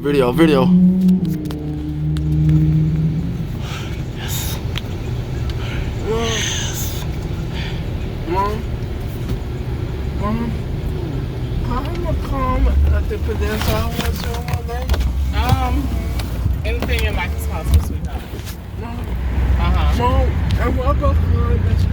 Video, video. Mom, I'm gonna come at the pedestrian one day. Anything in Michael's house, sweetheart. Mom, Uh-huh. Mom, I'm gonna come at